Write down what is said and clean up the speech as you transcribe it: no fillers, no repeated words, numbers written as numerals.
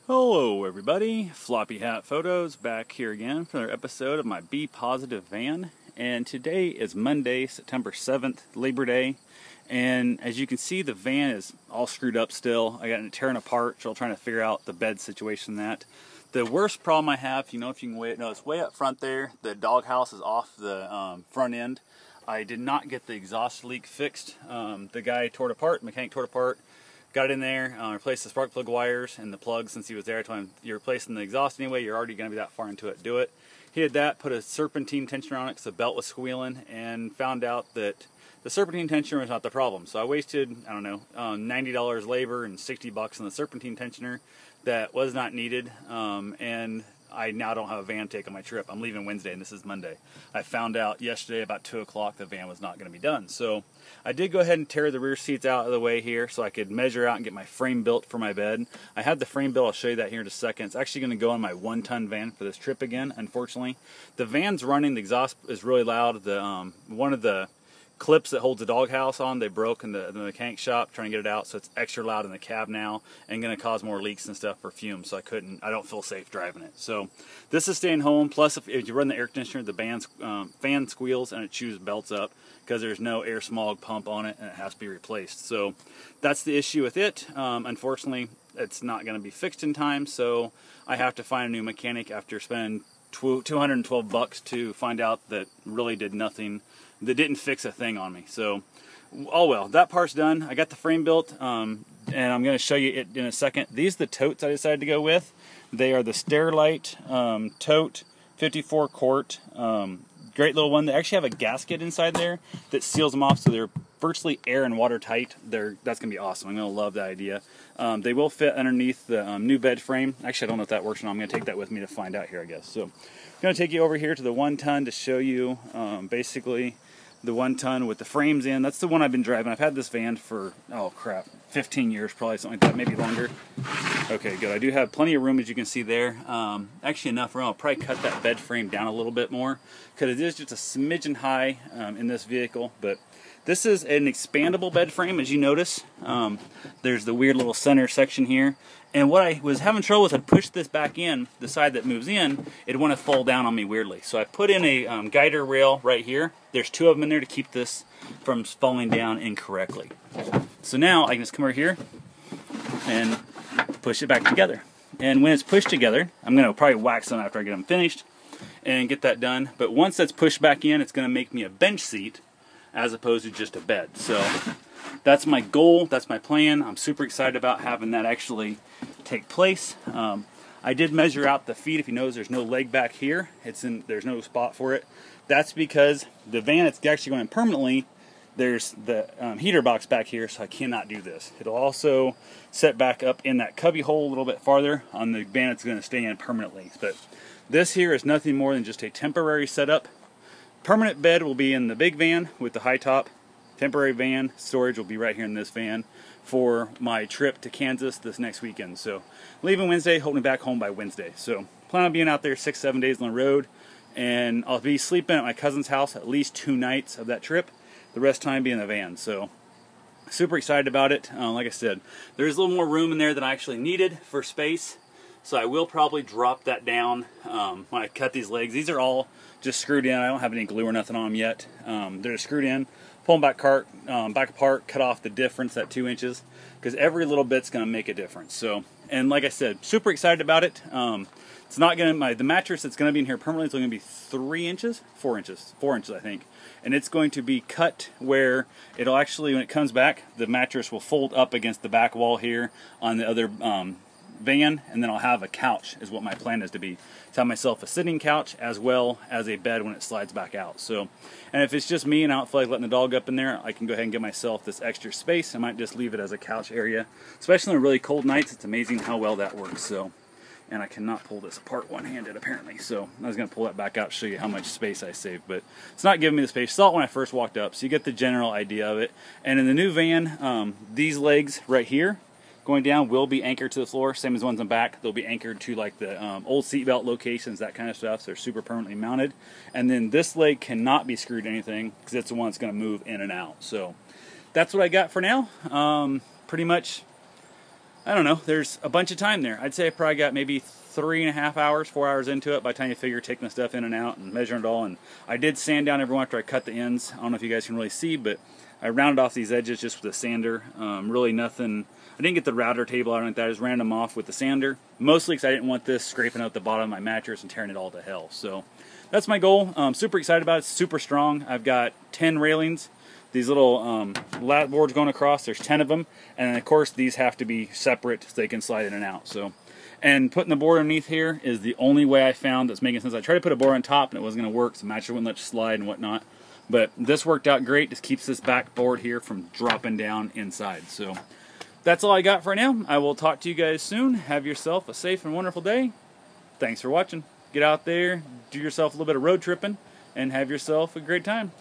Hello everybody, Floppy Hat Photos back here again for another episode of my Be Positive van. And today is Monday, September 7th, Labor Day. And as you can see, the van is all screwed up still. I got it tearing apart, so I'm trying to figure out the bed situation that. The worst problem I have, if you can wait, no, it's way up front there. The doghouse is off the front end. I did not get the exhaust leak fixed. The guy tore it apart, mechanic tore it apart. Got it in there, replaced the spark plug wires and the plug since he was there. I told him, you're replacing the exhaust anyway, you're already going to be that far into it, do it. He did that, put a serpentine tensioner on it because the belt was squealing, and found out that the serpentine tensioner was not the problem. So I wasted, I don't know, $90 labor and $60 on the serpentine tensioner that was not needed, and I now don't have a van take on my trip. I'm leaving Wednesday and this is Monday. I found out yesterday about 2 o'clock the van was not going to be done. So I did go ahead and tear the rear seats out of the way here so I could measure out and get my frame built for my bed. I had the frame built, I'll show you that here in a second. It's actually going to go on my 1-ton van for this trip again, unfortunately. The van's running, the exhaust is really loud. One of the clips that holds the doghouse on, they broke in the mechanic shop trying to get it out, so it's extra loud in the cab now and going to cause more leaks and stuff for fumes, so I don't feel safe driving it. So this is staying home. Plus if you run the air conditioner, the fan squeals and it chews belts up because there's no air smog pump on it and it has to be replaced. So that's the issue with it. Unfortunately, it's not going to be fixed in time, so I have to find a new mechanic after spending $212 to find out that really did nothing. That didn't fix a thing on me. So, oh well, that part's done. I got the frame built, and I'm going to show you it in a second. These are the totes I decided to go with. They are the Sterilite tote, 54 quart. Great little one. They actually have a gasket inside there that seals them off, so they're virtually air and water tight. That's going to be awesome. I'm going to love that idea. They will fit underneath the new bed frame. Actually, I don't know if that works or not. I'm going to take that with me to find out here, I guess. So, I'm going to take you over here to the 1-ton to show you basically the 1-ton with the frames in. That's the one I've been driving. I've had this van for, oh crap, 15 years probably, something like that, maybe longer. Okay, good. I do have plenty of room, as you can see there. Actually enough room. I'll probably cut that bed frame down a little bit more because it is just a smidgen high in this vehicle. But this is an expandable bed frame, as you notice. There's the weird little center section here. And what I was having trouble with, I'd push this back in, the side that moves in, it'd want to fall down on me weirdly. So I put in a guider rail right here. There's 2 of them in there to keep this from falling down incorrectly. So now I can just come over here and push it back together. And when it's pushed together, I'm going to probably wax them after I get them finished and get that done. But once that's pushed back in, it's going to make me a bench seat as opposed to just a bed. So that's my goal, that's my plan. I'm super excited about having that actually take place. I did measure out the feet. If you notice, there's no leg back here. There's no spot for it. That's because the van, it's actually going permanently. There's the heater box back here, so I cannot do this. It'll also set back up in that cubby hole a little bit farther on the van. It's going to stay in permanently. But this here is nothing more than just a temporary setup. Permanent bed will be in the big van with the high top. Temporary van storage will be right here in this van for my trip to Kansas this next weekend. So leaving Wednesday, hoping to be back home by Wednesday. So plan on being out there 6-7 days on the road, and I'll be sleeping at my cousin's house at least 2 nights of that trip. The rest of the time be in the van. So super excited about it. Like I said, there's a little more room in there than I actually needed for space. So I will probably drop that down when I cut these legs. These are all just screwed in. I don't have any glue or nothing on them yet. They're screwed in. Pull them back apart, cut off the difference, that 2 inches, because every little bit's going to make a difference. So, and like I said, super excited about it. It's not going to, the mattress that's going to be in here permanently is only going to be 3 inches, 4 inches, 4 inches I think. And it's going to be cut where it'll actually, when it comes back, the mattress will fold up against the back wall here on the other van, and then I'll have a couch is what my plan is to be. To have myself a sitting couch as well as a bed when it slides back out. So, and if it's just me and I don't feel like letting the dog up in there, I can go ahead and get myself this extra space. I might just leave it as a couch area, especially on really cold nights. It's amazing how well that works. So, and I cannot pull this apart one-handed apparently. So I was going to pull that back out to show you how much space I saved, but it's not giving me the space. Saw it when I first walked up, so you get the general idea of it. And in the new van, these legs right here going down will be anchored to the floor, same as the ones on the back. They'll be anchored to like the old seatbelt locations, that kind of stuff. So they're super permanently mounted. And then this leg cannot be screwed to anything because it's the one that's going to move in and out. So that's what I got for now. Pretty much I don't know, there's a bunch of time there. I'd say I probably got maybe 3.5 hours, 4 hours into it by the time you figure taking the stuff in and out and measuring it all. And I did sand down everyone after I cut the ends. I don't know if you guys can really see, but I rounded off these edges just with a sander. Really nothing, I didn't get the router table out like that. I just ran them off with the sander. Mostly because I didn't want this scraping out the bottom of my mattress and tearing it all to hell. So that's my goal. I'm super excited about it. It's super strong. I've got 10 railings. These little lat boards going across, there's 10 of them. And then of course these have to be separate so they can slide in and out. So, and putting the board underneath here is the only way I found that's making sense. I tried to put a board on top and it wasn't going to work, so mattress wouldn't let you slide and whatnot. But this worked out great. Just keeps this back board here from dropping down inside. So that's all I got for now. I will talk to you guys soon. Have yourself a safe and wonderful day. Thanks for watching. Get out there, do yourself a little bit of road tripping, and have yourself a great time.